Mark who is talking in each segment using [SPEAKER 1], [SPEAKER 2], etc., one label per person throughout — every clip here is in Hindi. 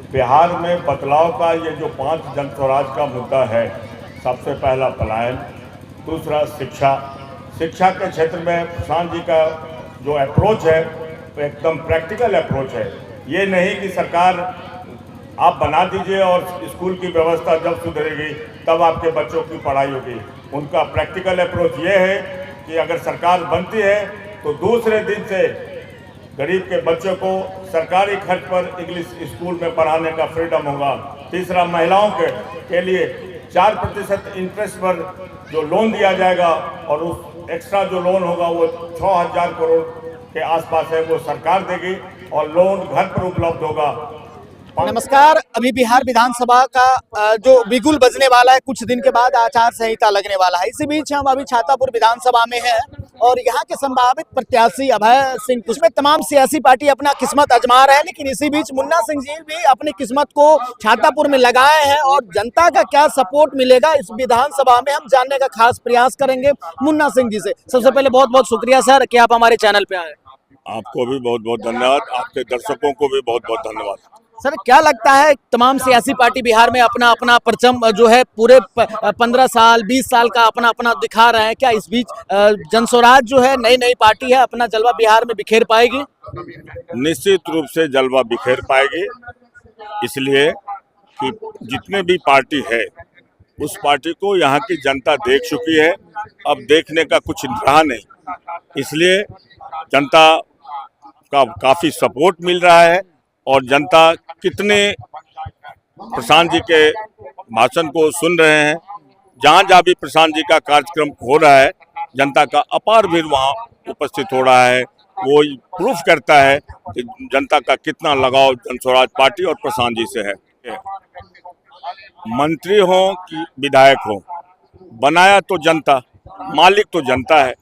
[SPEAKER 1] बिहार में बदलाव का ये जो 5 जन स्वराज का मुद्दा है, सबसे पहला पलायन, दूसरा शिक्षा। शिक्षा के क्षेत्र में प्रशांत जी का जो अप्रोच है वो एकदम प्रैक्टिकल अप्रोच है। ये नहीं कि सरकार आप बना दीजिए और स्कूल की व्यवस्था जब सुधरेगी तब आपके बच्चों की पढ़ाई होगी। उनका प्रैक्टिकल अप्रोच ये है कि अगर सरकार बनती है तो दूसरे दिन से गरीब के बच्चों को सरकारी खर्च पर इंग्लिश स्कूल में पढ़ाने का फ्रीडम होगा। तीसरा, महिलाओं के लिए 4% इंटरेस्ट पर जो लोन दिया जाएगा और उस एक्स्ट्रा जो लोन होगा वो 6,000 करोड़ के आसपास है, वो सरकार देगी और लोन घर पर उपलब्ध होगा।
[SPEAKER 2] नमस्कार। अभी बिहार विधानसभा का जो बिगुल बजने वाला है, कुछ दिन के बाद आचार संहिता लगने वाला है। इसी बीच हम अभी छातापुर विधानसभा में हैं और यहाँ के संभावित प्रत्याशी अभय सिंह, उसमें तमाम सियासी पार्टी अपना किस्मत आजमा रहे हैं, लेकिन इसी बीच मुन्ना सिंह जी भी अपनी किस्मत को छातापुर में लगाए हैं और जनता का क्या सपोर्ट मिलेगा इस विधानसभा में हम जानने का खास प्रयास करेंगे मुन्ना सिंह जी से। सबसे पहले बहुत बहुत शुक्रिया सर कि आप हमारे चैनल पे आए।
[SPEAKER 1] आपको भी बहुत बहुत धन्यवाद, आपके दर्शकों को भी बहुत बहुत धन्यवाद।
[SPEAKER 2] सर, क्या लगता है तमाम सियासी पार्टी बिहार में अपना अपना परचम जो है पूरे 15 साल 20 साल का अपना अपना दिखा रहे हैं, क्या इस बीच जनस्वराज जो है नई नई पार्टी है अपना जलवा बिहार में बिखेर पाएगी?
[SPEAKER 1] निश्चित रूप से जलवा बिखेर पाएगी, इसलिए कि जितने भी पार्टी है उस पार्टी को यहाँ की जनता देख चुकी है, अब देखने का कुछ रहा नहीं, इसलिए जनता का काफी सपोर्ट मिल रहा है और जनता कितने प्रशांत जी के भाषण को सुन रहे हैं। जहाँ जहाँ भी प्रशांत जी का कार्यक्रम हो रहा है, जनता का अपार भीड़ वहाँ उपस्थित हो रहा है। वो प्रूफ करता है कि जनता का कितना लगाव जनस्वराज पार्टी और प्रशांत जी से है। मंत्री हो कि विधायक हो, बनाया तो जनता, मालिक तो जनता है,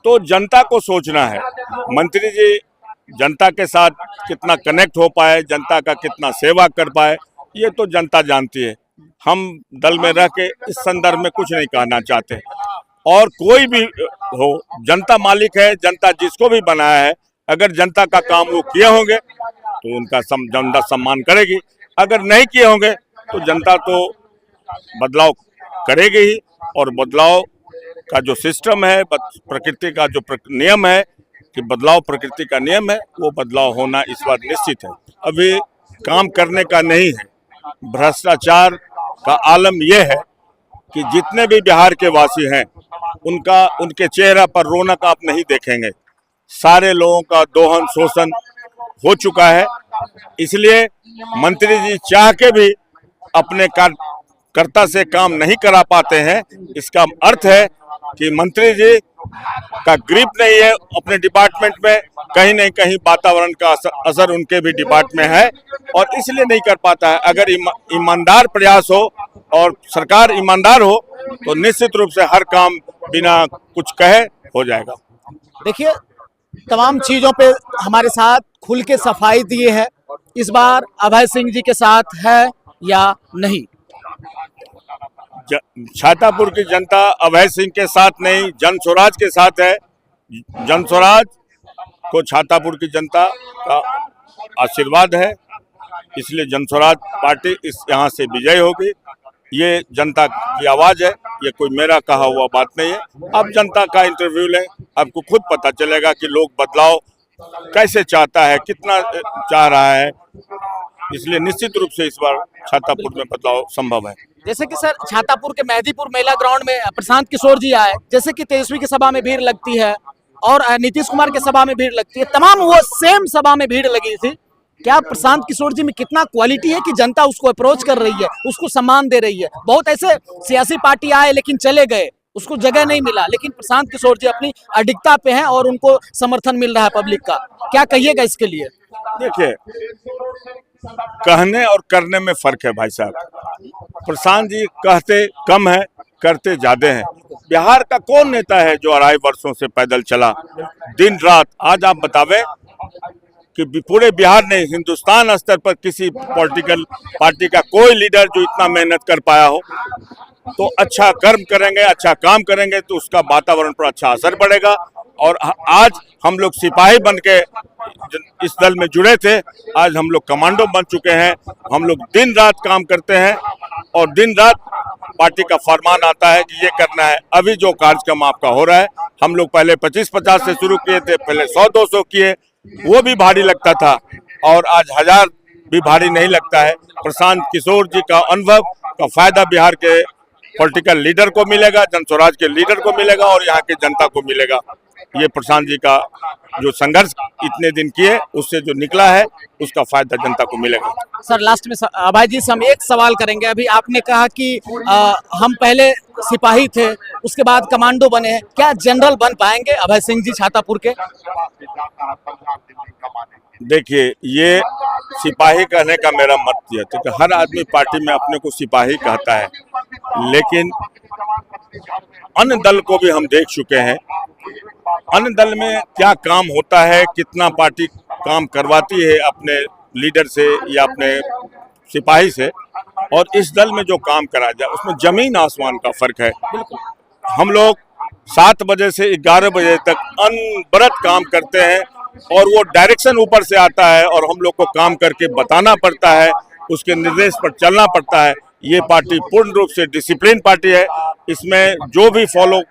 [SPEAKER 1] तो जनता को सोचना है। मंत्री जी जनता के साथ कितना कनेक्ट हो पाए, जनता का कितना सेवा कर पाए, ये तो जनता जानती है। हम दल में रह के इस संदर्भ में कुछ नहीं कहना चाहते। और कोई भी हो, जनता मालिक है, जनता जिसको भी बनाया है, अगर जनता का काम वो किए होंगे तो उनका जनता सम्मान करेगी, अगर नहीं किए होंगे तो जनता तो बदलाव करेगी ही। और बदलाव का जो सिस्टम है, प्रकृति का जो नियम है कि बदलाव प्रकृति का नियम है, वो बदलाव होना इस बार निश्चित है। अभी काम करने का नहीं है, भ्रष्टाचार का आलम यह है कि जितने भी बिहार के वासी हैं उनके चेहरा पर रौनक आप नहीं देखेंगे। सारे लोगों का दोहन शोषण हो चुका है, इसलिए मंत्री जी चाह के भी अपने कार्यकर्ता से काम नहीं करा पाते हैं। इसका अर्थ है कि मंत्री जी का ग्रिप नहीं है अपने डिपार्टमेंट में, कहीं नहीं कहीं वातावरण का असर उनके भी डिपार्टमेंट में है और इसलिए नहीं कर पाता है। अगर ईमानदार प्रयास हो और सरकार ईमानदार हो तो निश्चित रूप से हर काम बिना कुछ कहे हो जाएगा।
[SPEAKER 2] देखिए, तमाम चीजों पे हमारे साथ खुल के सफाई दिए है, इस बार अभय सिंह जी के साथ है या नहीं?
[SPEAKER 1] छातापुर की जनता अभय सिंह के साथ नहीं, जनस्वराज के साथ है। जनस्वराज को छातापुर की जनता का आशीर्वाद है, इसलिए जनस्वराज पार्टी यहाँ से विजय होगी। ये जनता की आवाज है, ये कोई मेरा कहा हुआ बात नहीं है। अब जनता का इंटरव्यू लें, आपको खुद पता चलेगा कि लोग बदलाव कैसे चाहता है, कितना चाह रहा है। इसलिए निश्चित रूप से इस बार छातापुर में बदलाव संभव है।
[SPEAKER 2] जैसे कि सर, छातापुर के मेहदीपुर मेला ग्राउंड में प्रशांत किशोर जी आए, जैसे कि तेजस्वी की सभा में भीड़ लगती है और नीतीश कुमार के सभा में भीड़ लगती है, तमाम वो सेम सभा में भीड़ लगी थी। क्या प्रशांत किशोर जी में कितना क्वालिटी है कि जनता उसको अप्रोच कर रही है, उसको सम्मान दे रही है? बहुत ऐसे सियासी पार्टी आए लेकिन चले गए, उसको जगह नहीं मिला, लेकिन प्रशांत किशोर जी अपनी अडिगता पे हैं और उनको समर्थन मिल रहा है पब्लिक का। क्या कहिएगा इसके लिए?
[SPEAKER 1] देखिए, कहने और करने में फर्क है भाई साहब। प्रशांत जी कहते कम है, करते ज्यादा हैं। बिहार का कौन नेता है जो 2.5 वर्षों से पैदल चला दिन रात? आज आप बतावें कि पूरे बिहार ने, हिंदुस्तान स्तर पर किसी पॉलिटिकल पार्टी का कोई लीडर जो इतना मेहनत कर पाया हो। तो अच्छा कर्म करेंगे, अच्छा काम करेंगे तो उसका वातावरण पर अच्छा असर पड़ेगा। और आज हम लोग सिपाही बन के इस दल में जुड़े थे, आज हम लोग कमांडो बन चुके हैं। हम लोग दिन रात काम करते हैं और दिन रात पार्टी का फरमान आता है कि ये करना है। अभी जो कार्यक्रम आपका हो रहा है, हम लोग पहले 25-50 से शुरू किए थे, पहले 100-200 किए, वो भी भारी लगता था और आज 1000 भी भारी नहीं लगता है। प्रशांत किशोर जी का अनुभव का फायदा बिहार के पॉलिटिकल लीडर को मिलेगा, जन स्वराज के लीडर को मिलेगा और यहाँ की जनता को मिलेगा। ये प्रशांत जी का जो संघर्ष इतने दिन किए, उससे जो निकला है, उसका फायदा जनता को मिलेगा।
[SPEAKER 2] सर लास्ट में अभय जी से हम एक सवाल करेंगे। अभी आपने कहा कि हम पहले सिपाही थे, उसके बाद कमांडो बने हैं, क्या जनरल बन पाएंगे अभय सिंह जी छातापुर के?
[SPEAKER 1] देखिए, ये सिपाही कहने का मेरा मत है, क्योंकि हर आदमी पार्टी में अपने को सिपाही कहता है, लेकिन अन्य दल को भी हम देख चुके हैं। अन्य दल में क्या काम होता है, कितना पार्टी काम करवाती है अपने लीडर से या अपने सिपाही से, और इस दल में जो काम करा जाए उसमें जमीन आसमान का फर्क है। हम लोग 7 बजे से 11 बजे तक अनवरत काम करते हैं और वो डायरेक्शन ऊपर से आता है और हम लोग को काम करके बताना पड़ता है, उसके निर्देश पर चलना पड़ता है। ये पार्टी पूर्ण रूप से डिसिप्लिन पार्टी है। इसमें जो भी फॉलो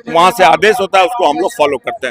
[SPEAKER 1] वहाँ से आदेश होता है उसको हम लोग फॉलो करते हैं।